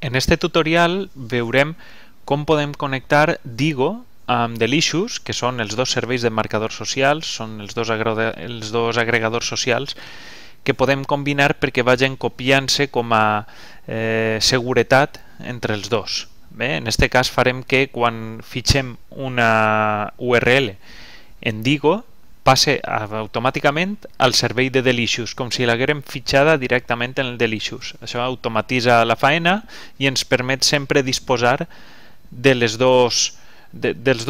En este tutorial veurem com podem connectar Digo amb Delicious, que són els dos serveis de marcadors socials, són els dos agregadors socials que podem combinar perquè vagin copiant-se com a seguretat entre els dos. Bé, en aquest cas farem que quan fitxem una URL en Digo passe automàticament al servei de Delicious, com si l'haguérem fitxada directament en el Delicious. Això automatitza la faena i ens permet sempre disposar dels dos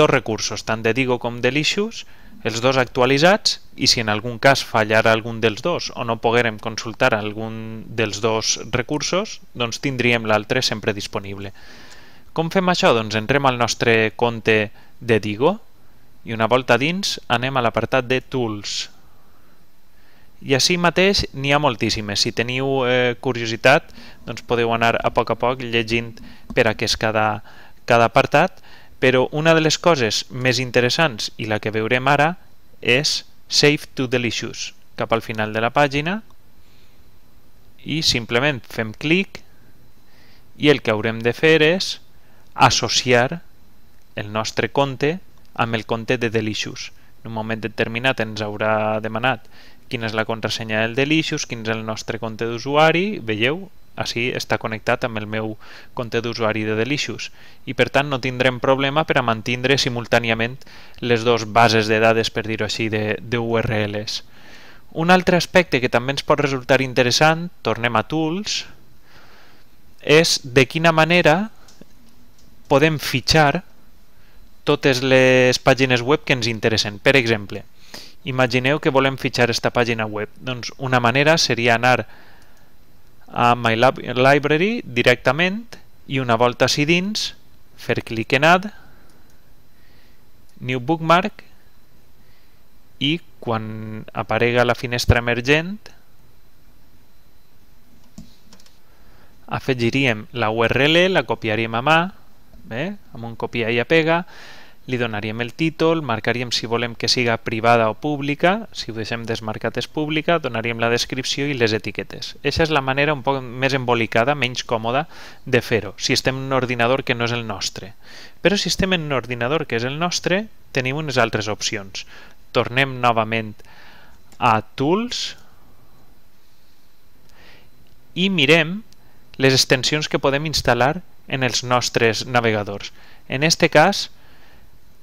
recursos, tant de Digo com Delicious, els dos actualitzats, i si en algun cas fallara algun dels dos o no poguérem consultar algun dels dos recursos, doncs tindríem l'altre sempre disponible. Com fem això? Doncs entrem al nostre compte de Digo i una volta dins anem a l'apartat de Tools. I així mateix n'hi ha moltíssimes. Si teniu curiositat, doncs podeu anar a poc llegint per a què és cada apartat, però una de les coses més interessants i la que veurem ara és Save to Delicious. Cap al final de la pàgina i simplement fem clic i el que haurem de fer és associar el nostre compte amb el compte de Delicious. En un moment determinat ens haurà demanat quina és la contrasenya del Delicious, quin és el nostre compte d'usuari. Veieu? Així està connectat amb el meu compte d'usuari de Delicious i per tant no tindrem problema per a mantindre simultàniament les dues bases de dades, per dir-ho així, d'URLs. Un altre aspecte que també ens pot resultar interessant, tornem a Tools, és de quina manera podem fitxar totes les pàgines web que ens interessen. Per exemple, imagineu que volem fitxar aquesta pàgina web. Doncs una manera seria anar a My Library directament i una volta així dins fer clic en Add, New Bookmark, i quan aparega la finestra emergent afegiríem la URL, la copiaríem a mà, amb un copia i apega, li donaríem el títol, marcaríem si volem que siga privada o pública, si ho deixem desmarcat és pública, donaríem la descripció i les etiquetes. Aquesta és la manera un poc més embolicada, menys còmoda de fer-ho, si estem en un ordinador que no és el nostre. Però si estem en un ordinador que és el nostre, tenim unes altres opcions. Tornem novament a Tools i mirem les extensions que podem instal·lar en els nostres navegadors. En aquest cas,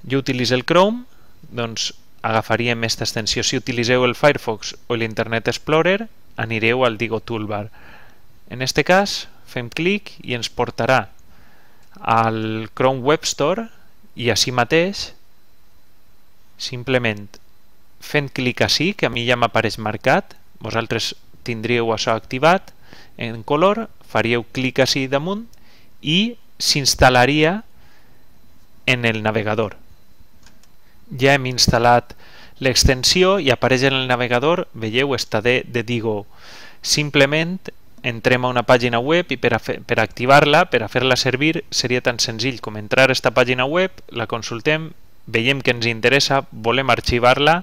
jo utilitzo el Chrome, doncs agafaríem aquesta extensió. Si utilitzeu el Firefox o l'Internet Explorer, anireu al Digo Toolbar. En aquest cas, fem clic i ens portarà al Chrome Web Store i així mateix, simplement fent clic així, que a mi ja m'apareix marcat, vosaltres tindríeu això activat en color, faríeu clic així damunt i s'instal·laria en el navegador. Ja hem instal·lat l'extensió i apareix en el navegador, veieu, està de Digo. Simplement entrem a una pàgina web i per activar-la, per a fer-la servir, seria tan senzill com entrar a aquesta pàgina web, la consultem, veiem que ens interessa, volem arxivar-la,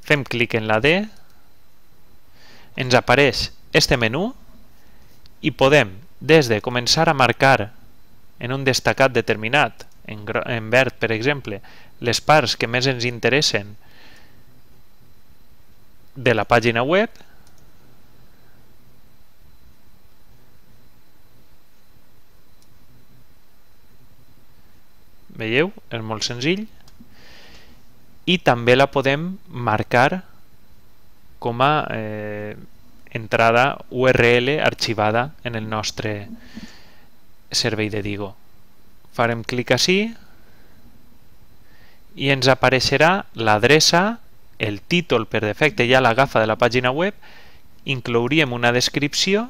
fem clic en la D, ens apareix este menú i podem, des de començar a marcar en un destacat determinat, en verd per exemple, les parts que més ens interessen de la pàgina web, veieu? És molt senzill, i també la podem marcar com a entrada URL arxivada en el nostre servei de Digo. Farem clic així i ens apareixerà l'adreça, el títol per defecte ja l'agafa de la pàgina web, inclouríem una descripció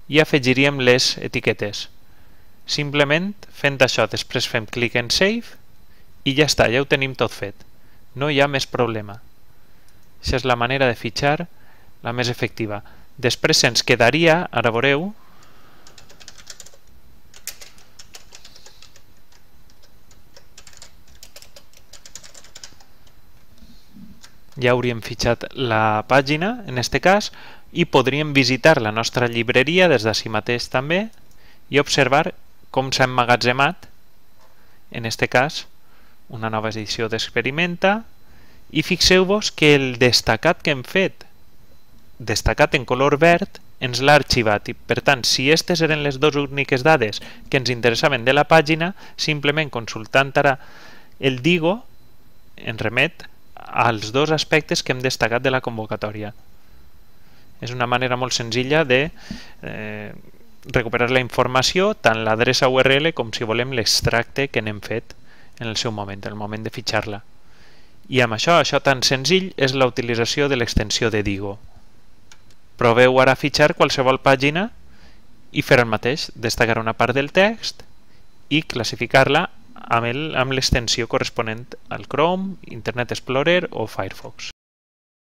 i afegiríem les etiquetes. Simplement fent això, després fem clic en Save i ja està, ja ho tenim tot fet. No hi ha més problema. Aquesta és la manera de fitxar la més efectiva. Després se'ns quedaria, ara veureu, ja hauríem fitxat la pàgina en aquest cas i podríem visitar la nostra llibreria des d'ací mateix també i observar com s'ha emmagatzemat, en aquest cas, una nova edició d'Experimenta, i fixeu-vos que el destacat que hem fet, destacat en color verd, ens l'ha arxivat. I, per tant, si aquestes eren les dues úniques dades que ens interessaven de la pàgina, simplement consultant ara el Digo ens remet als dos aspectes que hem destacat de la convocatòria. És una manera molt senzilla de recuperar la informació, tant l'adreça URL com, si volem, l'extracte que n'hem fet en el seu moment, en el moment de fitxar-la. I amb això tan senzill és la utilització de l'extensió de Digo. Proveu ara fitxar qualsevol pàgina i fer el mateix, destacar una part del text i classificar-la amb l'extensió corresponent al Chrome, Internet Explorer o Firefox.